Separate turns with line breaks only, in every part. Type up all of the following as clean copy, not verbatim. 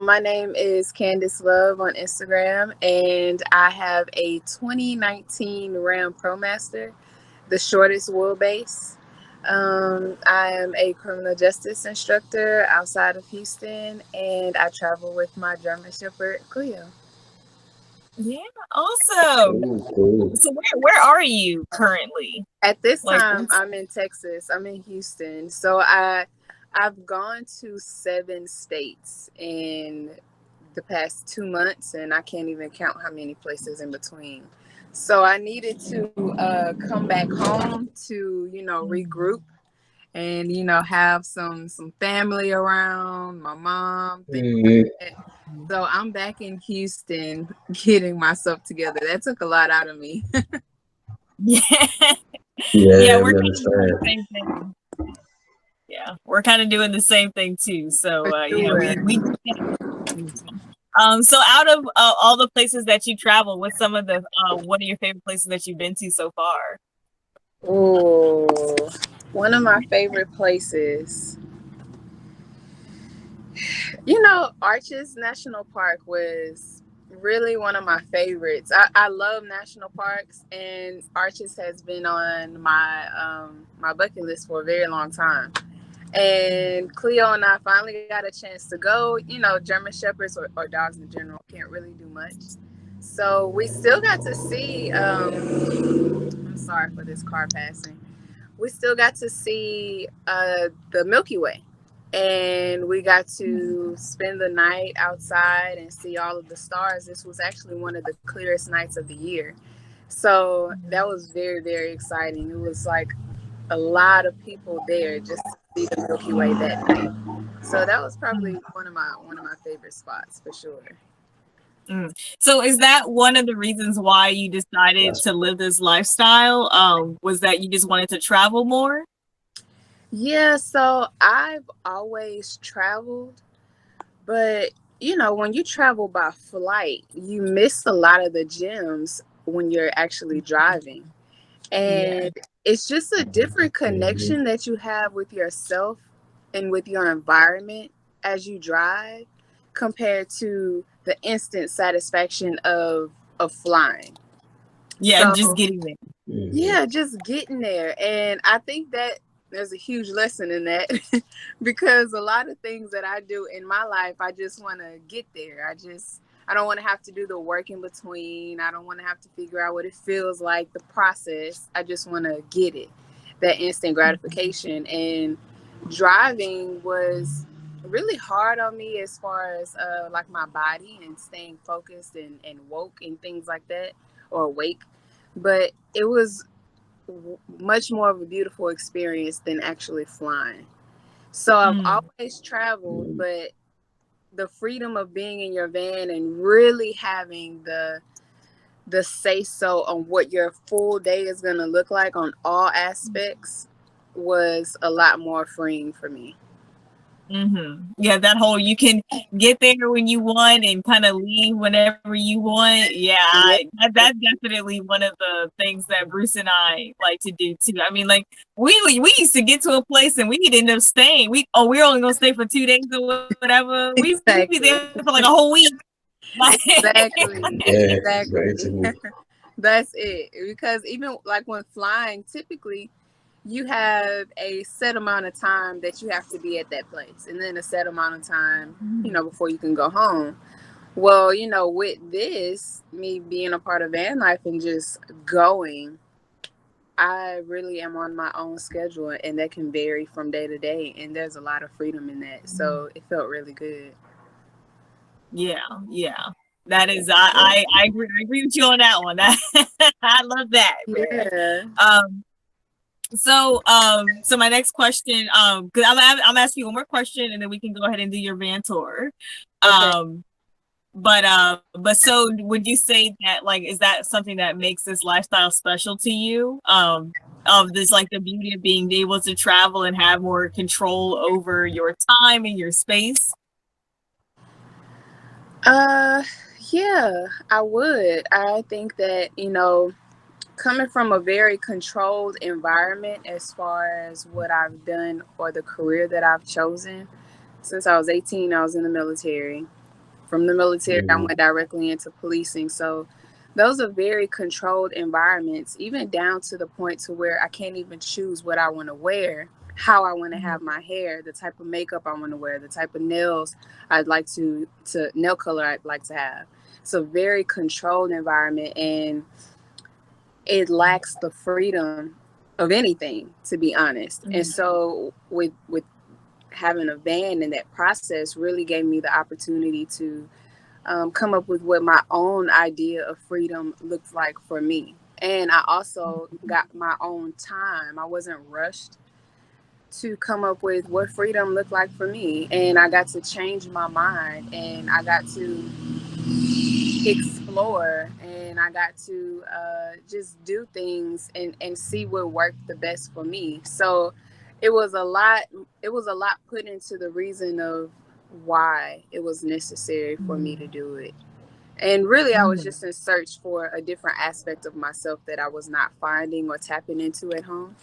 My name is Candys.love on Instagram, and I have a 2019 Ram ProMaster, the shortest wheelbase. I am a criminal justice instructor outside of Houston, and I travel with my German Shepherd, Cleo.
Yeah, awesome.
Cool.
So where are you currently?
At this
Like,
time, I'm in Texas. I'm in Houston. I've gone to 7 states in the past 2 months, and I can't even count how many places in between. So I needed to come back home to regroup and have some family around, my mom, things
Mm,
like that. So I'm back in Houston getting myself together. That took a lot out of me.
yeah, yeah,
yeah,
we're
we
kind of doing the
understand.
same thing. Yeah, we're kind of doing the same thing too. So
For
yeah,
sure.
we so out of all the places that you travel, what's some of the what are your favorite places that you've been to so far?
Oh, one of my favorite places. Arches National Park was really one of my favorites. I love national parks, and Arches has been on my bucket list for a very long time. And Cleo and I finally got a chance to go. German Shepherds or dogs in general can't really do much. So we still got to see. I'm sorry for this car passing. We still got to see the Milky Way, and we got to spend the night outside and see all of the stars. This was actually one of the clearest nights of the year. So that was very, very exciting. It was like a lot of people there just to see the Milky Way that night. So that was probably one of my favorite spots for sure.
Mm. So is that one of the reasons why you decided
That's
to live this lifestyle? Was that you just wanted to travel more?
Yeah, so I've always traveled, but when you travel by flight, you miss a lot of the gems when you're actually driving.
Yeah.
And it's just a different
hmm
connection that you have with yourself and with your environment as you drive compared to the instant satisfaction of flying.
Yeah,
So
just getting there.
yeah, just getting there. And I think that there's a huge lesson in that because a lot of things that I do in my life, I just want to get there. I don't want to have to do the work in between. I don't want to have to figure out what it feels like, the process. I just want to get it, that instant gratification. And driving was really hard on me as far as like my body and staying focused and woke and things like that, or awake. But it was much more of a beautiful experience than actually flying. So I've
Mm.
always traveled, but the freedom of being in your van and really having the say so on what your full day is going to look like on all aspects was a lot more freeing for me.
Yeah, that whole you can get there when you want and kind of leave whenever you want. Yeah,
Yeah,
that's definitely one of the things that Bruce and I like to do too. I mean, like we used to get to a place and we'd end up staying. We're only gonna stay for 2 days or whatever. We'd be there for
exactly.
like a whole week. Like,
Exactly.
Yeah,
Exactly.
very true.
That's it. Because even like when flying, typically you have a set amount of time that you have to be at that place, and then a set amount of time, before you can go home. Well, with this, me being a part of van life and just going, I really am on my own schedule, and that can vary from day to day. And there's a lot of freedom in that. So it felt really good.
yeah, yeah. That is, I agree with you on that one. I love that, man.
Yeah.
So my next question, because I'm asking you one more question, and then we can go ahead and do your van tour.
Okay.
Um, but so would you say that like is that something that makes this lifestyle special to you? Of this like the beauty of being able to travel and have more control over your time and your space.
Uh, yeah, I would. I think that, coming from a very controlled environment as far as what I've done or the career that I've chosen, since I was 18, I was in the military. From the military, I went directly into policing. So those are very controlled environments, even down to the point to where I can't even choose what I want to wear, how I want to have my hair, the type of makeup I want to wear, the type of nails I'd like to nail color I'd like to have. It's a very controlled environment, and it lacks the freedom of anything, to be honest. And so with having a van in that process really gave me the opportunity to come up with what my own idea of freedom looks like for me. And I also got my own time. I wasn't rushed to come up with what freedom looked like for me. And I got to change my mind, and I got to explore, and I got to just do things and see what worked the best for me. So it was a lot. It was a lot put into the reason of why it was necessary for me to do it. And really, I was just in search for a different aspect of myself that I was not finding or tapping into at home.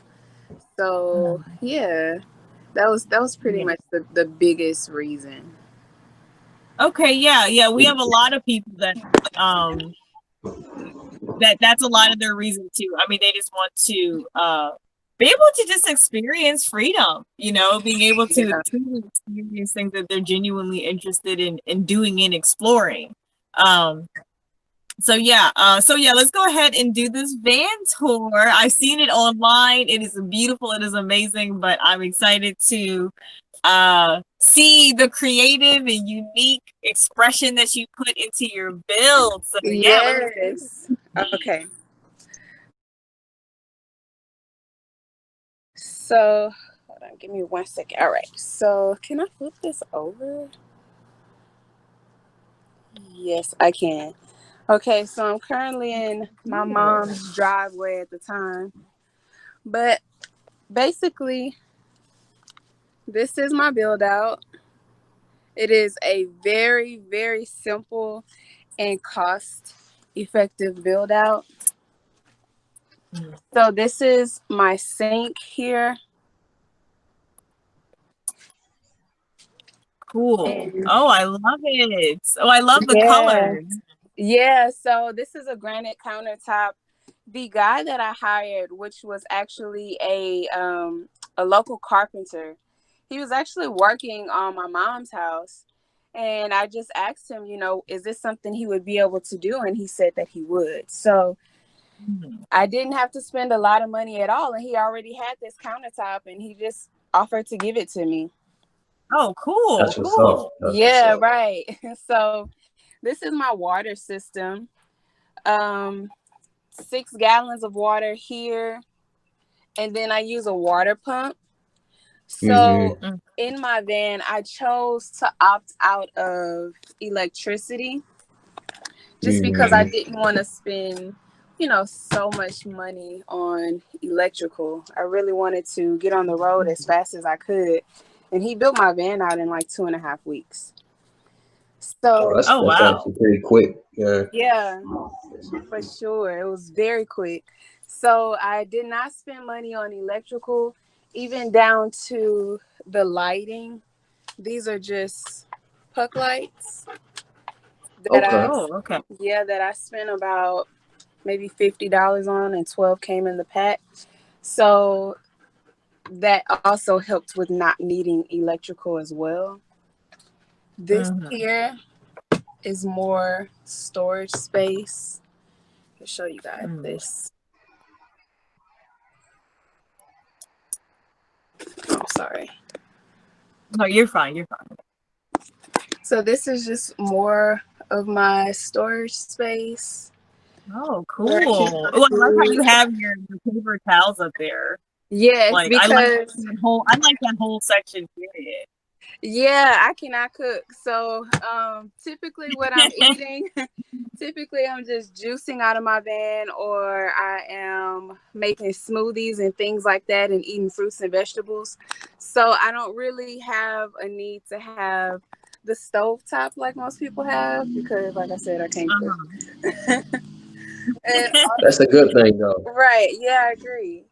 So yeah, that was pretty
Yeah.
much the biggest reason.
Okay, yeah, yeah. We have a lot of people that um that's a lot of their reason too. I mean, they just want to be able to just experience freedom, being able to
Yeah.
truly experience things that they're genuinely interested in doing and exploring. Um so yeah, let's go ahead and do this van tour. I've seen it online. It is beautiful, it is amazing, but I'm excited to see the creative and unique expression that you put into your build. So yeah, let me
Yes.
see.
Okay. So, hold on, give me 1 second. All right. So, can I flip this over? Yes, I can. Okay, so I'm currently in my mom's driveway at the time. But basically, this is my build out. It is a very, very simple and cost effective build out. So, this is my sink here.
Cool.
And
Oh, I love it. Oh, I love the
yeah.
colors.
Yeah, so this is a granite countertop. The guy that I hired, which was actually a local carpenter, he was actually working on my mom's house. And I just asked him, is this something he would be able to do? And he said that he would. So I didn't have to spend a lot of money at all. And he already had this countertop, and he just offered to give it to me.
Oh, cool,
That's what's up.
cool.
That's what's
Yeah,
up.
right. So this is my water system. Um, 6 gallons of water here, and then I use a water pump. So
Mm-hmm.
in my van, I chose to opt out of electricity just because I
Mm-hmm.
didn't want to spend, so much money on electrical. I really wanted to get on the road as fast as I could. And he built my van out in like 2.5 weeks.
Oh,
So,
that's
Oh,
that's
wow.
actually pretty quick. Yeah.
yeah, for sure. It was very quick. So I did not spend money on electrical, even down to the lighting. These are just puck lights that
Okay.
I,
Oh, okay.
yeah, that I spent about maybe $50 on, and 12 came in the pack. So that also helped with not needing electrical as well. This here is more storage space. I'll show you guys this. I'm sorry.
No, you're fine. You're fine.
So this is just more of my storage space
Oh,
where I keep
cool.
my
Oh, I like how
food.
you have your paper towels up there.
Yes,
Like
because
I like that whole section period.
yeah, I cannot cook. So typically what I'm eating, typically I'm just juicing out of my van, or I am making smoothies and things like that and eating fruits and vegetables. So I don't really have a need to have the stove top like most people have, because like I said, I can't cook. And
That's a good thing though.
right, yeah, I agree.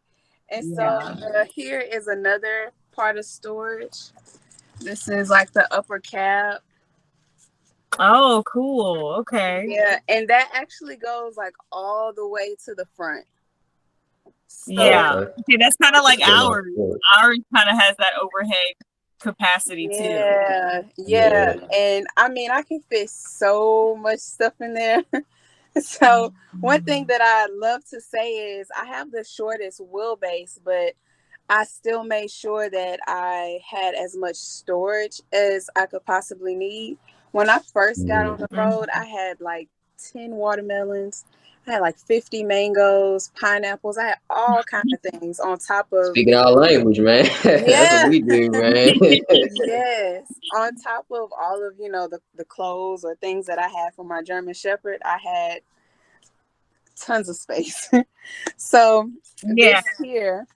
And so
Yeah.
here is another part of storage. This is like the upper cab.
Oh, cool. Okay.
Yeah, and that actually goes like all the way to the front.
Oh,
So
Yeah.
okay.
Okay, that's kind of like
Still on
ours.
board.
Ours kind of has that overhead capacity too.
yeah, yeah.
Yeah.
And I mean I can fit so much stuff in there. So one thing that I love to say is I have the shortest wheelbase, but I still made sure that I had as much storage as I could possibly need. When I first got on
Mm.
the
Mhm.
road, I had like 10 watermelons. I had like 50 mangoes, pineapples. I had all kinds of things on top of,
Speaking our language, man. That's what
yeah,
we do, man.
yes. On top of all of, the clothes or things that I had for my German Shepherd, I had tons of space. So
Yeah.
this here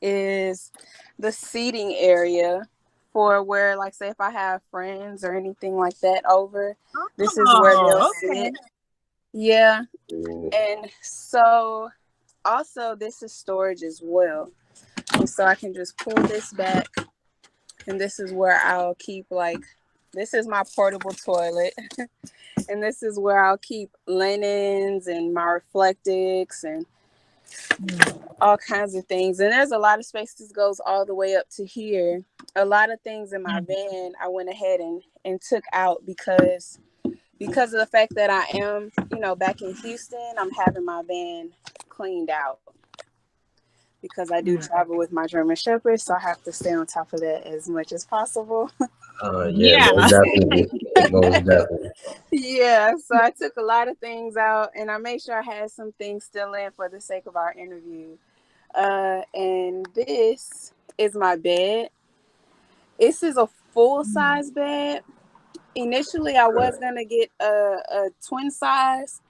is the seating area for where, like, say, if I have friends or anything like that over, this is where they'll
Oh,
sit.
okay.
Yeah.
Cool.
And so, also, this is storage as well. And so I can just pull this back, and this is where I'll keep, like, this is my portable toilet. And this is where I'll keep linens and my reflectics and all kinds of things. And there's a lot of space. This goes all the way up to here. A lot of things in my
Mhm.
van I went ahead and took out because of the fact that I am, back in Houston. I'm having my van cleaned out because I do
Mhm.
travel with my German Shepherd, so I have to stay on top of that as much as possible.
Yeah,
Yeah.
most definitely. Most definitely.
Yeah, so I took a lot of things out, and I made sure I had some things still in for the sake of our interview. And this is my bed. This is a full size bed. Initially, I was gonna get a twin size,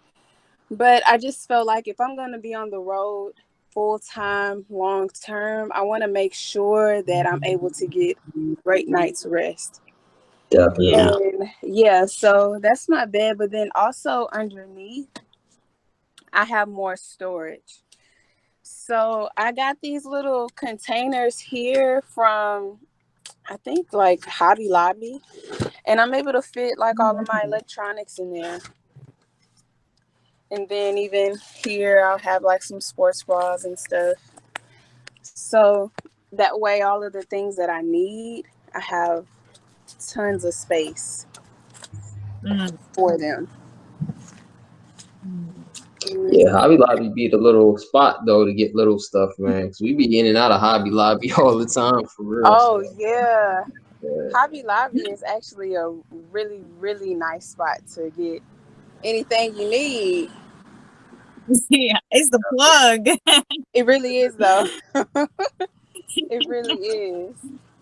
but I just felt like if I'm gonna be on the road full time, long term, I want to make sure that I'm able to get great night's rest.
Yeah.
Definitely.
And yeah, so that's my bed. But then also underneath, I have more storage. So I got these little containers here from, I think, like Hobby Lobby, and I'm able to fit like all of my electronics in there. And then even here, I'll have like some sports bras and stuff. So that way, all of the things that I need, I have tons of space
Mhm.
for them.
Mhm.
Yeah, Hobby Lobby be the little spot though to get little stuff, man. Cause we be in and out of Hobby Lobby all the time for real.
Oh
So
yeah,
yeah.
Hobby Lobby is actually a really really nice spot to get anything you need.
Yeah, it's the plug.
It really is though. It really is.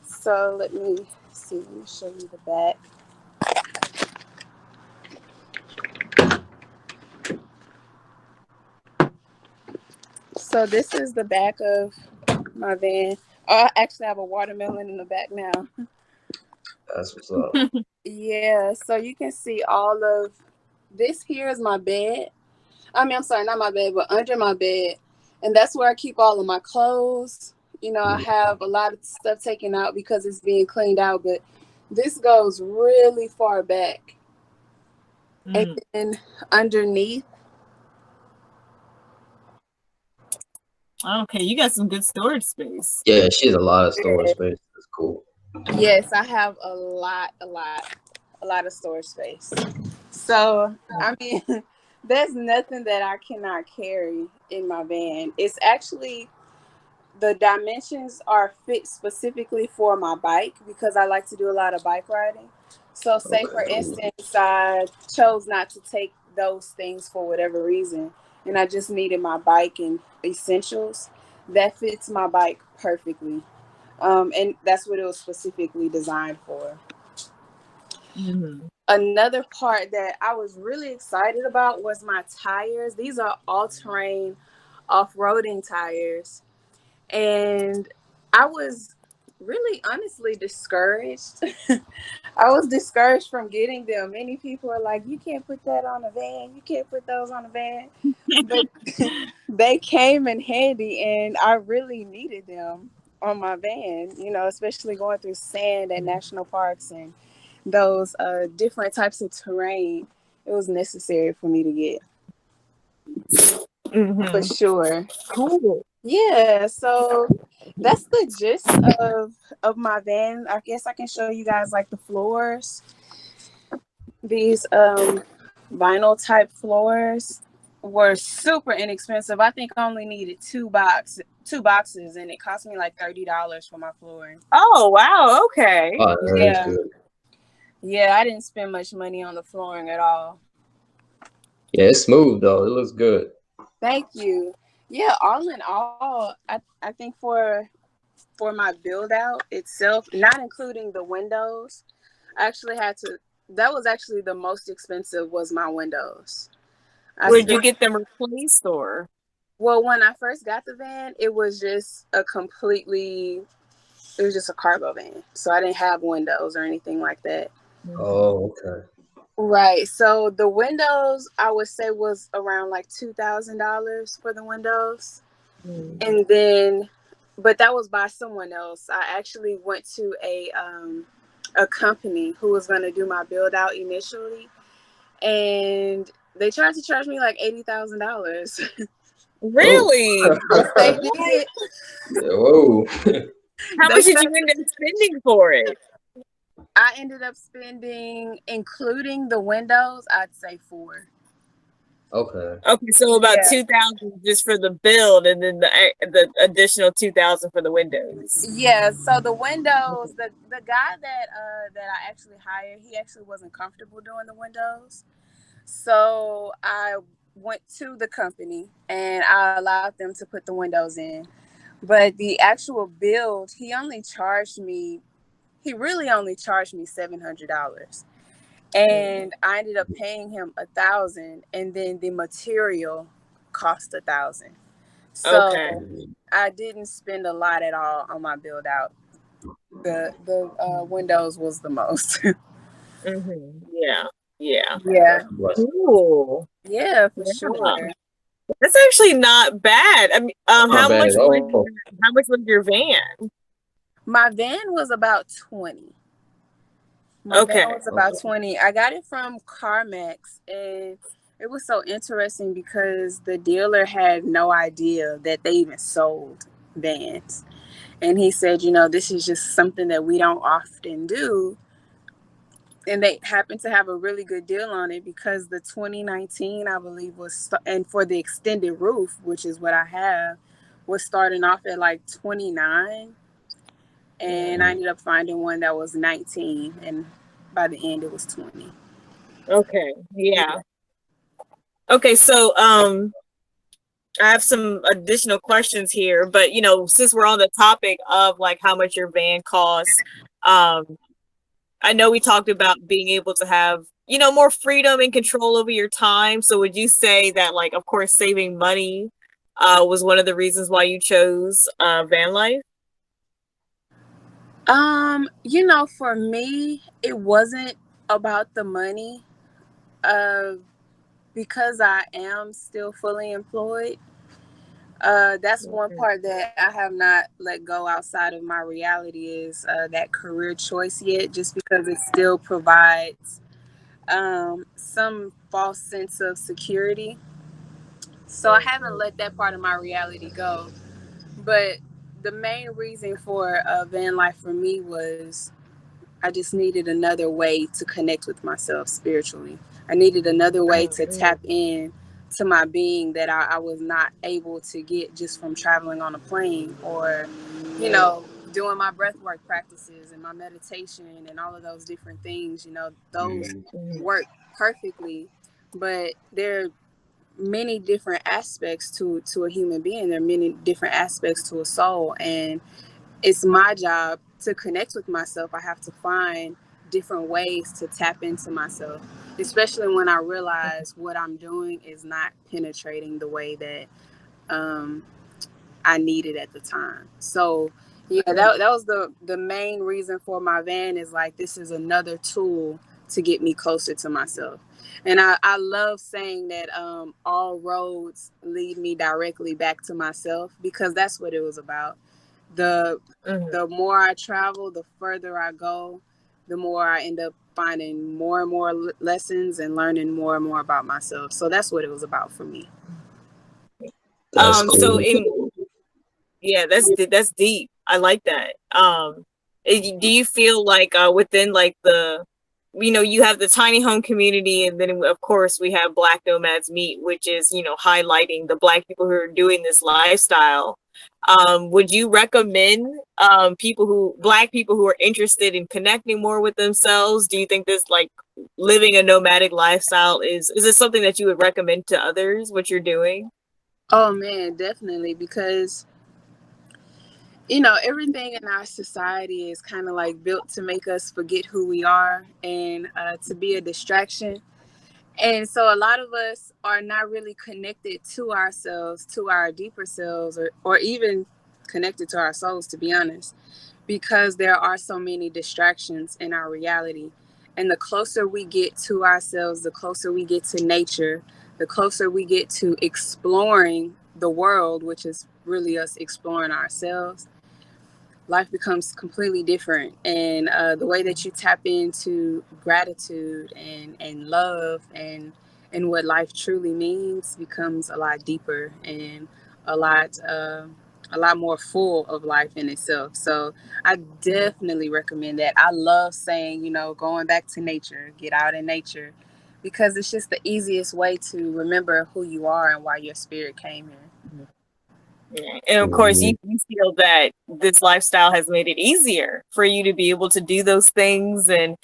So let me see. Let me show you the back. So this is the back of my van. Oh, I actually have a watermelon in the back now.
That's what's up.
Yeah, so you can see all of this here is my bed. I mean, I'm sorry, not my bed, but under my bed. And that's where I keep all of my clothes. I have a lot of stuff taken out because it's being cleaned out, but this goes really far back. And
Mm.
then underneath,
Okay, you got some good storage space.
Yeah, she has a lot of storage space. That's cool.
yes, I have a lot of storage space. So, I mean, there's nothing that I cannot carry in my van. It's actually the dimensions are fit specifically for my bike because I like to do a lot of bike riding. So, say
Okay,
for
cool.
instance, I chose not to take those things for whatever reason, and I just needed my bike and essentials. That fits my bike perfectly, and that's what it was specifically designed for.
Mhm.
Another part that I was really excited about was my tires. These are all-terrain off-roading tires, and I was really honestly discouraged. I was discouraged from getting them. Many people are like, you can't put that on a van. You can't put those on a van. But they came in handy, and I really needed them on my van, especially going through sand at national parks and those different types of terrain, it was necessary for me to get for
Mm-hmm.
sure.
Cool.
Yeah, so that's the gist of my van. I guess I can show you guys like the floors. These vinyl type floors were super inexpensive. I think I only needed two boxes, and it cost me like $30 for my flooring.
Oh wow. Okay.
Oh, that's
Yeah,
good.
yeah, I didn't spend much money on the flooring at all.
Yeah, it's smooth though. It looks good.
Thank you. Yeah, all in all, I think for my build out itself, not including the windows, I actually had to. That was actually the most expensive was my windows. I
Would you
spent
get them replaced or?
Well, when I first got the van, it was just it was just a cargo van. So I didn't have windows or anything like that.
Mhm.
Oh, okay.
Right. So the windows, I would say, was around like $2,000 for the windows.
Mm.
And then, but that was by someone else. I actually went to a company who was going to do my build out initially. And they tried to charge me like $80,000.
Oh.
Really?
Yes, they did.
Whoa.
How
They
much did you
tried
end up spending for it?
I ended up spending, including the windows, I'd say four.
Okay.
Okay, so about
Yeah.
2,000 just for the build, and then the additional 2,000 for the windows.
Yeah. So the windows, the guy that I actually hired, he actually wasn't comfortable doing the windows. So I went to the company and I allowed them to put the windows in. But the actual build, he really only charged me $700. And I ended up paying him 1,000, and then the material cost 1,000.
Okay.
So I didn't spend a lot at all on my build out. The windows was the most.
Mm-hmm. Yeah. Yeah.
Yeah,
That's a blessing.
Cool.
yeah, for
Yeah.
sure.
That's actually not bad. I mean,
That's not
how
bad
much
at
was
all.
how much was your van?
My van was about 20. My van
Okay.
was about
Okay.
20. I got it from CarMax, and it was so interesting because the dealer had no idea that they even sold vans. And he said, this is just something that we don't often do. And they happened to have a really good deal on it because the 2019, I believe, and for the extended roof, which is what I have, was starting off at like 29. And I
Mm.
ended up finding one that was 19. And by the end, it was 20.
Okay. Yeah.
Yeah.
Okay. So, I have some additional questions here, but since we're on the topic of like how much your van costs, um, I know we talked about being able to have, more freedom and control over your time. So would you say that, like, of course, saving money was one of the reasons why you chose van life?
For me, it wasn't about the money. Uh, because I am still fully employed. That's one part that I have not let go outside of my reality is that career choice yet, just because it still provides some false sense of security. So I haven't let that part of my reality go. But the main reason for van life for me was I just needed another way to connect with myself spiritually. I needed another way to tap in to my being that I was not able to get just from traveling on a plane or, doing my breath work practices and my meditation and all of those different things. Those
Mm.
work perfectly, but there are many different aspects to a human being. There are many different aspects to a soul, and it's my job to connect with myself. I have to find different ways to tap into myself, especially when I realize what I'm doing is not penetrating the way that um, I needed at the time. So, yeah, that was the main reason for my van is like, this is another tool to get me closer to myself. And I love saying that all roads lead me directly back to myself because that's what it was about. the
Mhm.
the more I travel, the further I go, the more I end up finding more and more lessons and learning more and more about myself. So that's what it was about for me.
That's
So
cool.
yeah, that's deep. I like that. Do you feel like within like the, you know, you have the tiny home community, and then of course we have Black Nomads Meet, which is, you know, highlighting the Black people who are doing this lifestyle. Would you recommend Black people who are interested in connecting more with themselves? Do you think this, like, living a nomadic lifestyle is this something that you would recommend to others, what you're doing?
Oh man, definitely, because you know, everything in our society is kind of like built to make us forget who we are and to be a distraction. And so a lot of us are not really connected to ourselves, to our deeper selves, or even connected to our souls, to be honest, because there are so many distractions in our reality. And the closer we get to ourselves, the closer we get to nature, the closer we get to exploring the world, which is really us exploring ourselves, life becomes completely different. And the way that you tap into gratitude and love and what life truly means becomes a lot deeper and a lot uh, a lot more full of life in itself. So I definitely recommend that. I love saying, you know, going back to nature, get out in nature, because it's just the easiest way to remember who you are and why your spirit came here.
Yeah. And of course, you feel that this lifestyle has made it easier for you to be able to do those things and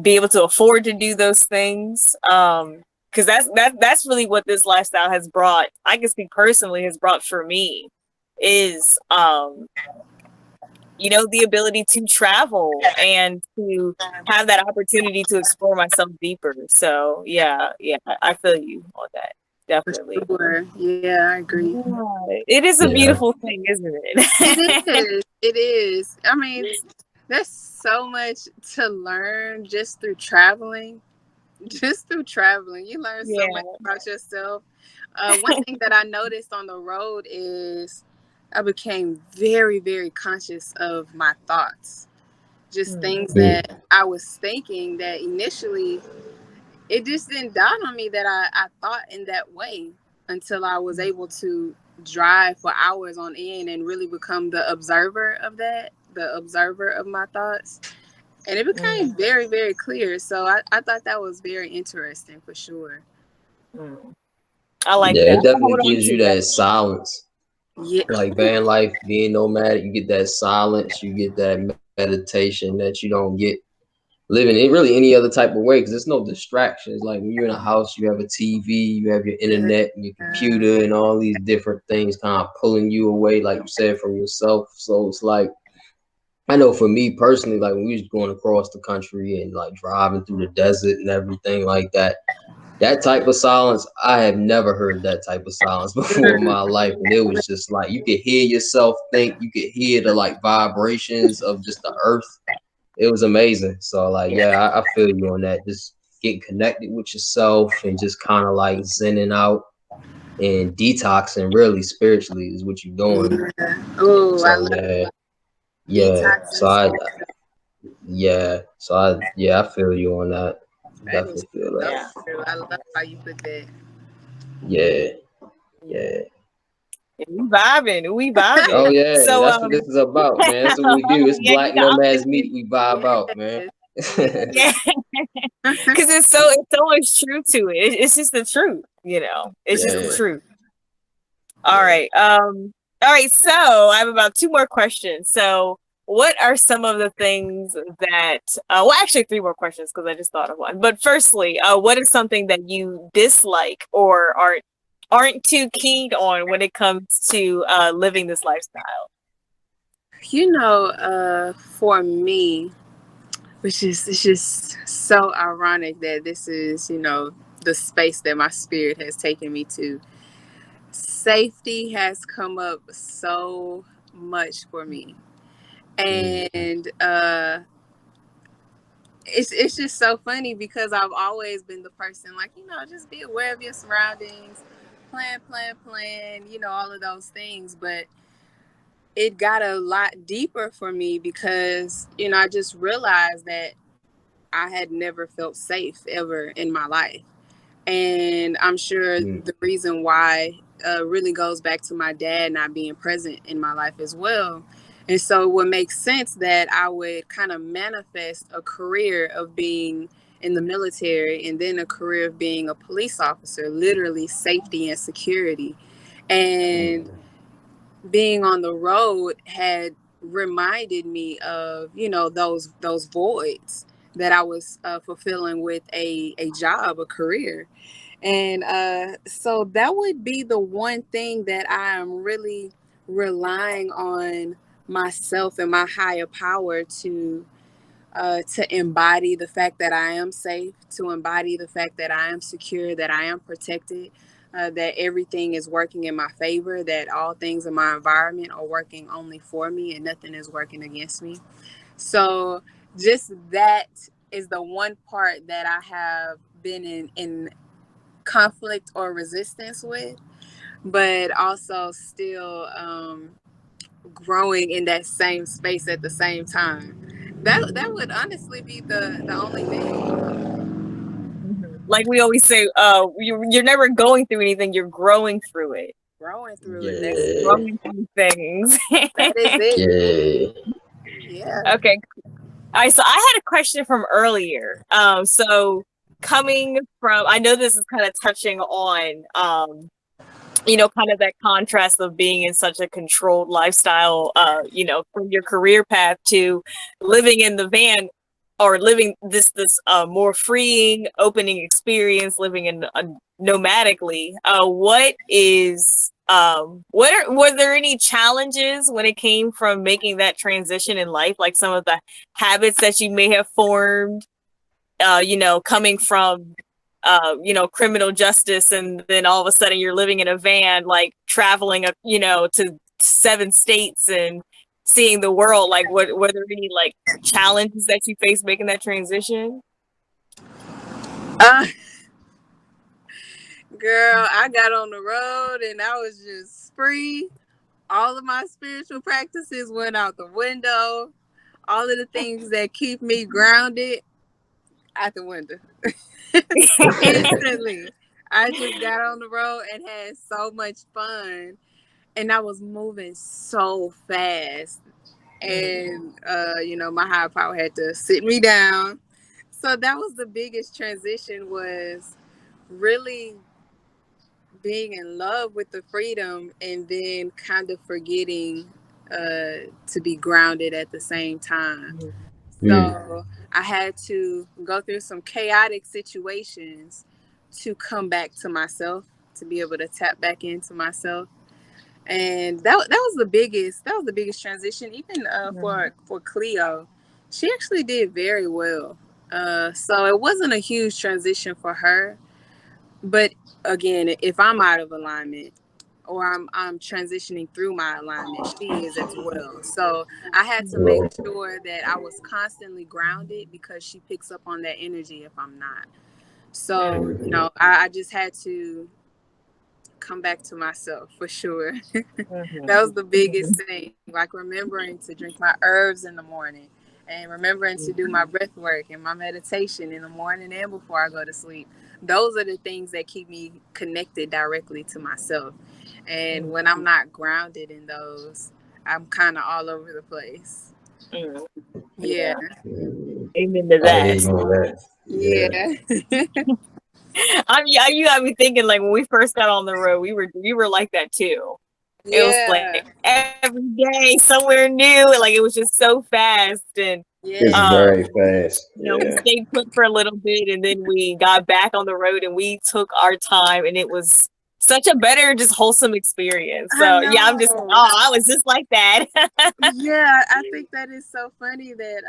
be able to afford to do those things. Because that's really what this lifestyle has brought. I can speak personally, has brought for me is you know, the ability to travel and to have that opportunity to explore myself deeper. So yeah, I feel you on that.
For
Definitely.
sure. Yeah, I agree.
Yeah. It is a
Yeah.
beautiful thing, isn't
It
it?
is. It is. I mean, there's so much to learn just through traveling. Just through traveling, you learn so much
Yeah.
about yourself. One thing that I noticed on the road is I became very, very conscious of my thoughts. Just things
Mm.
that I was thinking that initially it just didn't dawn on me that I thought in that way until I was able to drive for hours on end and really become the observer of that, the observer of my thoughts. And it
Mm,
became very, very clear. So I thought that was very interesting for sure.
mm. I like
Yeah,
that.
it
I'm gonna
definitely
hold on
gives
to
you
that.
that silence.
Yeah.
Like van life, being nomadic, you get that silence, you get that meditation that you don't get living in really any other type of way because there's no distractions. Like when you're in a house, you have a TV, you have your
Yeah.
internet and your computer and all these different things kind of pulling you away, like you said, from yourself. So it's like, I know for me personally, like when we was going across the country and like driving through the desert and everything like that, that type of silence, I have never heard that type of silence before in my life. And it was just like you could hear yourself think, you could hear the like vibrations of just the earth. It was amazing. So like,
Yeah.
yeah, I feel you on that. Just getting connected with yourself and just kind of like zenning out and detoxing really spiritually is what you're doing.
Yeah. Oh, I
So
love
yeah.
detoxing.
Yeah, I feel you on that.
That is
Definitely feel that.
so
Yeah.
true. I love how you put that.
Yeah,
Yeah.
yeah.
We vibing. We
Oh
vibing.
yeah,
So
that's what this is about, man. That's what we do. It's
yeah,
Black
you know, I'm
Nomads
thinking,
Meet. We vibe out, man.
Yes. Yes.
yeah, because it's so much truth to it. It's just the truth, you know. It's just the
Yeah,
truth.
yeah.
All right, so I have about two more questions. So what are some of the things that well, actually three more questions because I just thought of one. But firstly, what is something that you dislike or aren't too keen on when it comes to living this lifestyle?
You know, for me, which is it's just so ironic that this is, you know, the space that my spirit has taken me to. Safety has come up so much for me.
Mm,
And it's just so funny because I've always been the person like, you know, just be aware of your surroundings, plan, you know, all of those things. But it got a lot deeper for me because, you know, I just realized that I had never felt safe ever in my life. And I'm sure
Mm.
the reason why really goes back to my dad not being present in my life as well. And so it would make sense that I would kind of manifest a career of being in the military and then a career of being a police officer, literally safety and security. And
Mm.
being on the road had reminded me of, you know, those voids that I was fulfilling with a job, a career. And so that would be the one thing that I am really relying on myself and my higher power to embody the fact that I am safe, to embody the fact that I am secure, that I am protected, that everything is working in my favor, that all things in my environment are working only for me and nothing is working against me. So just that is the one part that I have been in conflict or resistance with, but also still growing in that same space at the same time. That would honestly be the only thing.
Like we always say, you're never going through anything, you're growing through it.
Growing through it. That's it.
Yeah.
Growing through things.
That is it.
Yeah.
Yeah.
Okay. All right, so I had a question from earlier. So coming from, I know this is kind of touching on, kind of that contrast of being in such a controlled lifestyle, from your career path to living in the van or living this more freeing, opening experience, living in nomadically. Were there any challenges when it came from making that transition in life, like some of the habits that you may have formed, coming from criminal justice, and then all of a sudden you're living in a van, like traveling, to 7 states and seeing the world? Like, were there any like challenges that you faced making that transition?
Uh, Girl, I got on the road and I was just free. All of my spiritual practices went out the window. All of the things that keep me grounded out the window. Instantly. I just got on the road and had so much fun. And I was moving so fast. And my higher power had to sit me down. So that was the biggest transition, was really being in love with the freedom and then kind of forgetting to be grounded at the same time.
Mm.
So I had to go through some chaotic situations to come back to myself, to be able to tap back into myself. And that was the biggest transition. Even for Cleo, she actually did very well. So it wasn't a huge transition for her, but again, if I'm out of alignment or I'm transitioning through my alignment, she is as well. So I had to make
Well,
sure that I was constantly grounded, because she picks up on that energy if I'm not. So,
mhm.
I just had to come back to myself for sure. That was the biggest thing. Like remembering to drink my herbs in the morning, and remembering to do my breath work and my meditation in the morning and before I go to sleep. Those are the things that keep me connected directly to myself. And when I'm not grounded in those, I'm kind of all over the place. Yeah.
Yeah,
Mm.
amen to
I hear
that.
you on that. Yeah.
Yeah.
Yeah, you got me thinking, like when we first got on the road, we were like that too. It was like
Yeah.
every day somewhere new, and like it was just so fast. And
It's
Yeah.
um,
very fast.
we
Yeah.
stayed put for a little bit, and then we got back on the road, and we took our time, and it was such a better, just wholesome experience.
I
So yeah, I'm just like, oh,
know.
I was just like that.
Yeah, I think that is so funny that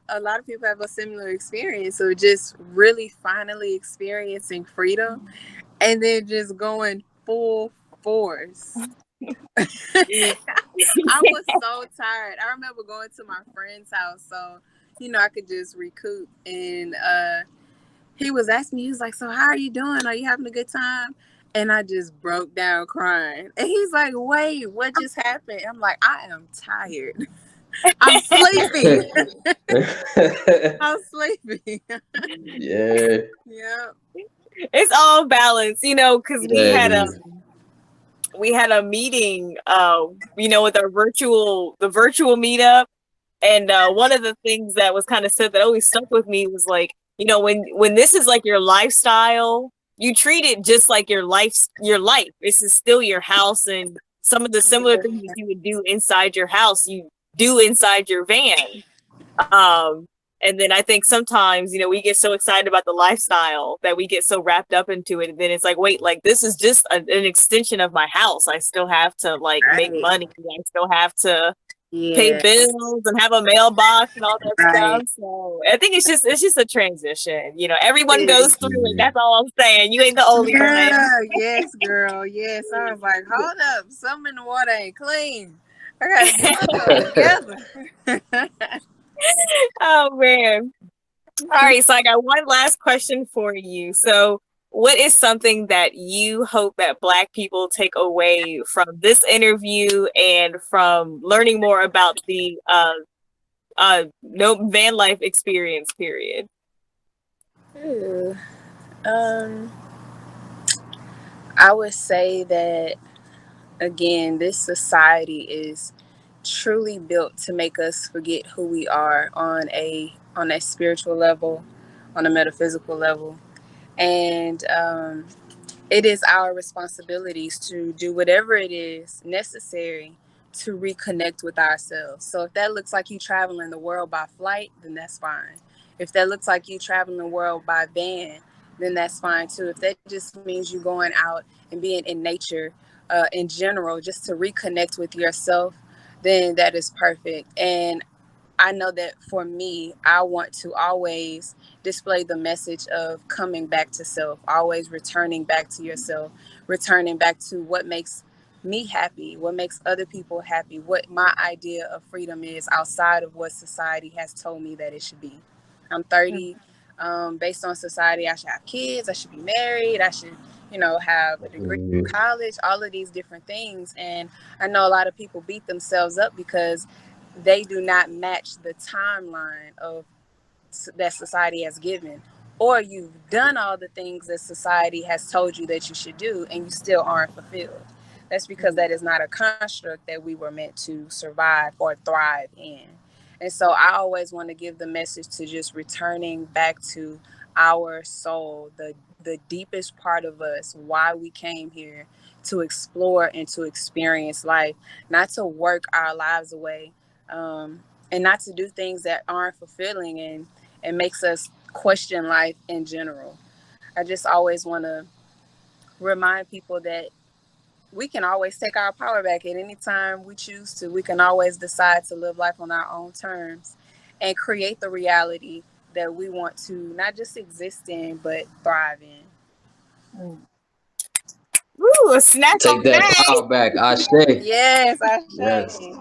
a lot of people have a similar experience of just really finally experiencing freedom and then just going full force. I was so tired. I remember going to my friend's house so I could just recoup, and he was asking me, he was like, "So how are you doing? Are you having a good time?" And I just broke down crying. And he's like, "Wait, what just happened?" I'm like, "I am tired." I'm sleepy. I'm sleepy.
Yeah,
Yeah.
It's all balance, you know, because
yeah, it is.
we had a meeting, you know, with our virtual meetup. And one of the things that was kind of said that always stuck with me was like, you know, when this is like your lifestyle, you treat it just like your life. This is still your house, and some of the similar things that you would do inside your house, you do inside your van. Um, and then I think sometimes, you know, we get so excited about the lifestyle that we get so wrapped up into it. And then it's like, wait, like this is just an extension of my house. I still have to like make
Right.
money. I still have to pay
Yeah.
bills and have a mailbox and all that
Right.
stuff. So I think it's just a transition. You know, everyone
It
goes
is.
through it. That's all I'm saying. You ain't the only one.
Yeah. Yes, girl. Yes. I was like, hold up. Some in the water ain't clean. I gotta get myself together.
Oh man. All right, so I got one last question for you. So, what is something that you hope that Black people take away from this interview and from learning more about the no van life experience period?
Ooh. Um, I would say that again, this society is truly built to make us forget who we are on a spiritual level, on a metaphysical level, and it is our responsibilities to do whatever it is necessary to reconnect with ourselves. So if that looks like you traveling the world by flight, then that's fine. If that looks like you traveling the world by van, then that's fine too. If that just means you going out and being in nature in general, just to reconnect with yourself, then that is perfect. And I know that for me, I want to always display the message of coming back to self, always returning back to yourself, returning back to what makes me happy, what makes other people happy, what my idea of freedom is outside of what society has told me that it should be. I'm 30. Based on society, I should have kids, I should be married, I should, have a degree from
Mhm.
college, all of these different things. And I know a lot of people beat themselves up because they do not match the timeline of that society has given, or you've done all the things that society has told you that you should do and you still aren't fulfilled. That's because that is not a construct that we were meant to survive or thrive in. And so I always want to give the message to just returning back to our soul, the deepest part of us, why we came here, to explore and to experience life, not to work our lives away, and not to do things that aren't fulfilling and makes us question life in general. I just always want to remind people that we can always take our power back at any time we choose to. We can always decide to live life on our own terms and create the reality that we want to not just exist in, but thrive in.
Ooh, snap
Take
on
that
that.
power back. I say.
Yes, I
Yes.
say.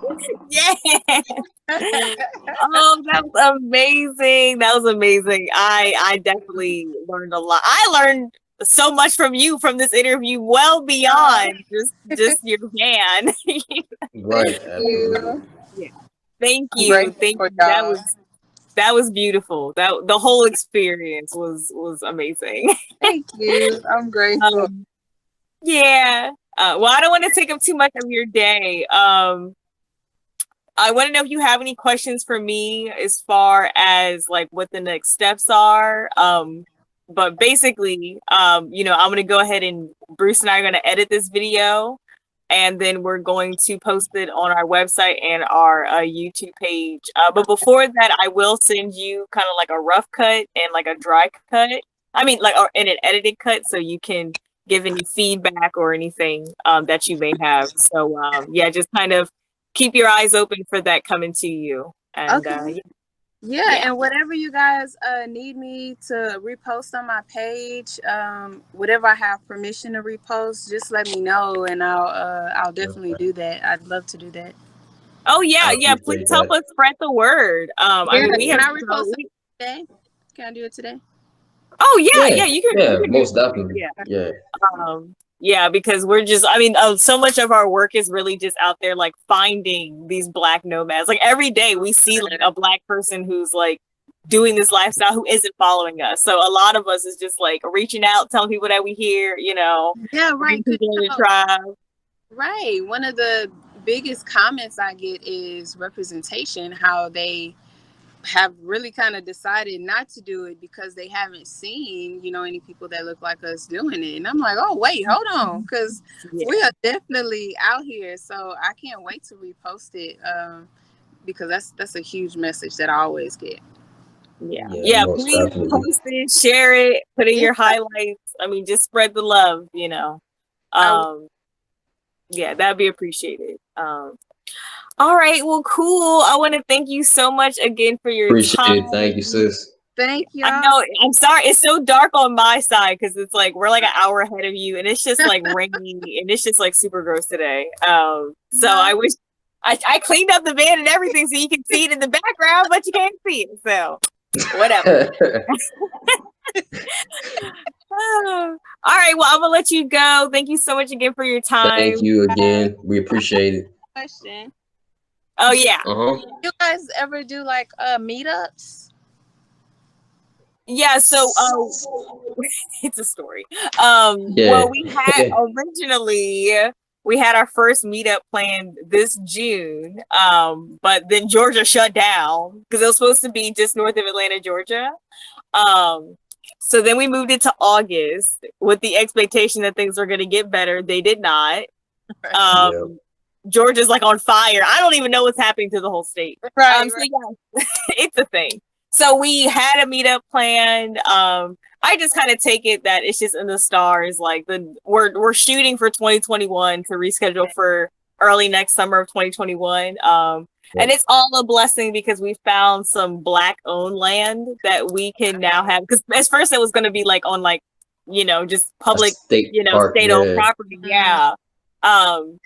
Yeah. Oh, that was amazing. That was amazing. I definitely learned a lot. I learned so much from you from this interview, well beyond just your van.
Right.
Thank
Absolutely.
you.
Yeah. Thank
I'm
you.
grateful
Thank
for
you.
y'all.
That was beautiful. That the whole experience was amazing.
Thank you. I'm grateful.
Um, yeah. Well, I don't want to take up too much of your day. I want to know if you have any questions for me as far as like what the next steps are. But basically, you know, I'm gonna go ahead and Bruce and I are gonna edit this video, and then we're going to post it on our website and our YouTube page. But before that, I will send you kind of like a rough cut and like a dry cut. I mean, like and an edited cut, so you can give any feedback or anything that you may have. So yeah, just kind of keep your eyes open for that coming to you. And
Okay. Yeah,
yeah.
and whatever you guys need me to repost on my page, whatever I have permission to repost, just let me know, and I'll definitely
Okay.
do that. I'd love to do that.
Oh yeah,
I
yeah. Please
appreciate
help
that.
us spread the word. I
Yeah,
mean, we
can
have
I
so
repost it today? Can I do it today?
oh yeah,
Yeah.
yeah. You
Yeah.
can do
Most definitely.
yeah.
Yeah.
Um, Yeah, because we're just, I mean, so much of our work is really just out there, like finding these Black nomads. Like every day we see like a Black person who's like doing this lifestyle who isn't following us. So a lot of us is just like reaching out, telling people that we hear, you know,
Yeah, right.
people in the tribe.
Right. One of the biggest comments I get is representation, how they have really kind of decided not to do it because they haven't seen, any people that look like us doing it. And I'm like, oh, wait, hold on, because we are definitely out here. So I can't wait to repost it, because that's a huge message that I always get.
Yeah.
Most
Please
definitely.
post it, share it, put in your highlights. I mean, just spread the love, you know. Yeah, that'd be appreciated. All right, well, cool. I want to thank you so much again for your
Appreciate
time.
it. Thank you, sis.
Thank you.
I know. I'm sorry. It's so dark on my side because it's like we're like an hour ahead of you, and it's just like rainy, and it's just like super gross today. So I wish I cleaned up the van and everything so you can see it in the background, but you can't see it. So whatever. All right. Well, I'm gonna let you go. Thank you so much again for your time.
Thank you again. We appreciate it.
Question.
Oh yeah.
You guys ever do like meetups?
Yeah, so it's a story. Well, we had originally we had our first meetup planned this June, but then Georgia shut down because it was supposed to be just north of Atlanta, Georgia. So then we moved it to August with the expectation that things were going to get better. They did not. Georgia's like on fire. I don't even know what's happening to the whole state.
Right.
So yeah, it's a thing. So we had a meetup planned. I just kind of take it that it's just in the stars. Like we're shooting for 2021 to reschedule for early next summer of 2021. And it's all a blessing because we found some Black owned land that we can now have. Because at first it was going to be like on like, just public, state owned property. Yeah.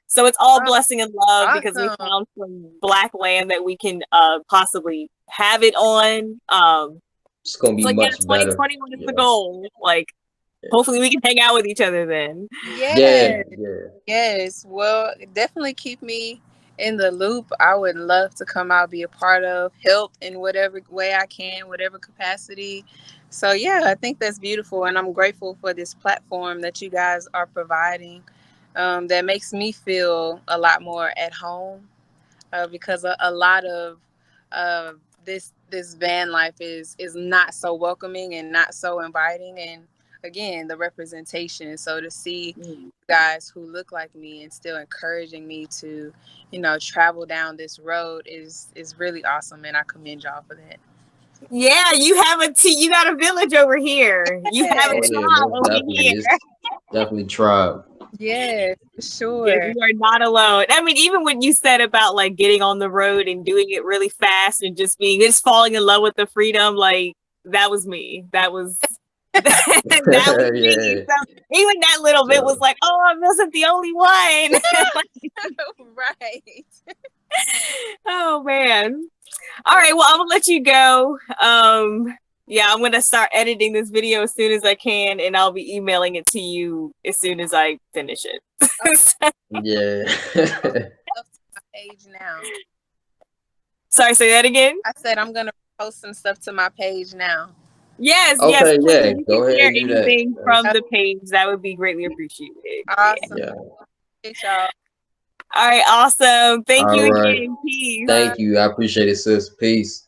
So it's all blessing and love because we found some Black land that we can possibly have it on.
It's gonna be much better.
2021 is the goal. Like, hopefully we can hang out with each other then.
Yes. Well, definitely keep me in the loop. I would love to come out, be a part of, help in whatever way I can, whatever capacity. So yeah, I think that's beautiful, and I'm grateful for this platform that you guys are providing. That makes me feel a lot more at home, because a lot of this van life is not so welcoming and not so inviting, and again, the representation. So to see guys who look like me and still encouraging me to travel down this road is really awesome, and I commend y'all for that.
Yeah, you got a village over here. You have a tribe over here.
Definitely tribe.
Yeah, for sure.
Yeah, you are not alone. I mean, even when you said about like getting on the road and doing it really fast and just falling in love with the freedom, like that was me. That was that was me. So even that little bit was like, oh, I wasn't the only one.
Right.
Oh man. All right, well, I'm gonna let you go. Yeah, I'm gonna start editing this video as soon as I can, and I'll be emailing it to you as soon as I finish it.
Page now.
Sorry, say that again.
I said I'm gonna post some stuff to my page now.
Yes,
yes.
Please. You
Go
can
ahead
share
and do
anything
that.
from the page. That would be greatly appreciated.
Awesome.
Yeah.
Thanks, y'all.
All right, awesome. Thank you again. Peace.
Thank you. I appreciate it, sis. Peace.